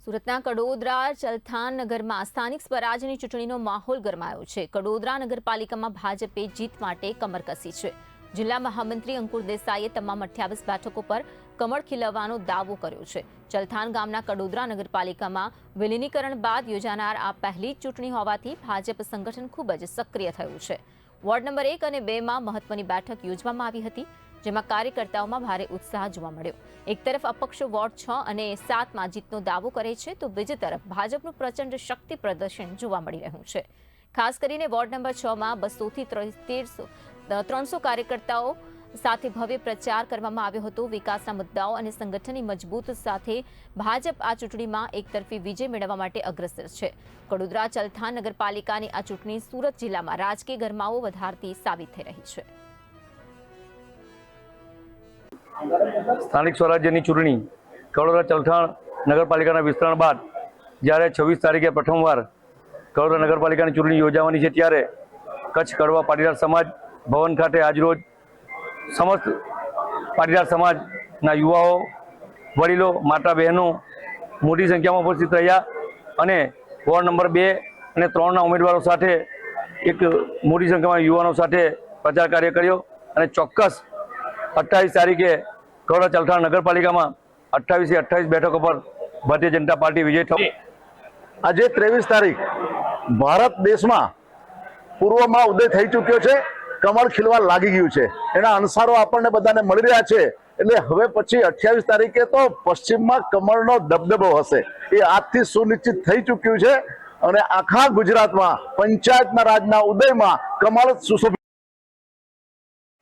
સુરતના કડોદરા ચલથાણ નગરમાં સ્થાનિક સ્વરાજની ચૂંટણીનો માહોલ ગરમાયો છે। કડોદરા નગરપાલિકામાં ભાજપે જીત માટે કમર કસી છે। જિલ્લા મહામંત્રી અંકુર દેસાઈએ તમામ 28 બેઠકો પર કમળ ખીલવવાનો દાવો કર્યો છે। ચલથાણ ગામના કડોદરા નગરપાલિકામાં વિલીનીકરણ બાદ યોજાનાર આ પહેલી ચૂંટણી હોવાથી ભાજપ સંગઠન ખૂબ જ સક્રિય થયું છે। વોર્ડ નંબર 1 અને 2 માં મહત્વની બેઠક યોજવામાં આવી હતી, જેમાં કાર્યકર્તાઓમાં ભારે ઉત્સાહ જોવા મળ્યો। એક તરફ અપક્ષો વોર્ડ 6 અને 7 માં જીતનો દાવો કરે છે, તો બીજી તરફ ભાજપનું પ્રચંડ શક્તિ પ્રદર્શન જોવા મળી રહ્યું છે। ખાસ કરીને વોર્ડ નંબર 6 માં 200 થી 300 કાર્યકર્તાઓ સાથે ભવ્ય પ્રચાર કરવામાં આવ્યો હતો। વિકાસના મુદ્દાઓ અને સંગઠનની મજબૂત સાથે ભાજપ આ ચૂંટણીમાં એકતરફી વિજય મેળવવા માટે અગ્રસર છે। કડોદરા ચલથાણ નગરપાલિકાની આ ચૂંટણી સુરત જિલ્લામાં રાજકીય ગરમાવો વધારતી સાબિત થઈ રહી છે। સ્થાનિક સ્વરાજ્યની ચૂંટણી કડોદરા ચલથાણ નગરપાલિકાના વિસ્તરણ બાદ જ્યારે 26 તારીખે પ્રથમવાર કડોદરા નગરપાલિકાની ચૂંટણી યોજાવાની છે, ત્યારે કચ્છ કડવા પાટીદાર સમાજ ભવન ખાતે આજરોજ સમસ્ત પાટીદાર સમાજના યુવાઓ, વડીલો, માતા બહેનો મોટી સંખ્યામાં ઉપસ્થિત રહ્યા અને વોર્ડ નંબર 2 અને 3ના ઉમેદવારો સાથે એક મોટી સંખ્યામાં યુવાનો સાથે પ્રચાર કાર્ય કર્યો અને ચોક્કસ 28 તારીખે કડોદરા ચલથાણ નગરપાલિકામાં 28 થી 28 બેઠકો પર ભારતીય જનતા પાર્ટી વિજય થશે। આજે 23 તારીખ ભારત દેશમાં પૂર્વમાં ઉદય થઈ ચૂક્યો છે, કમળ ખીલવા લાગી ગયું છે, એના અણસારો આપણને બધાને મળી રહ્યા છે। એટલે હવે પછી 28 તારીખે તો પશ્ચિમમાં કમળનો દબદબો હશે, એ આજથી સુનિશ્ચિત થઈ ચૂક્યું છે અને આખા ગુજરાતમાં પંચાયતના રાજના ઉદયમાં કમળ સુશોભિત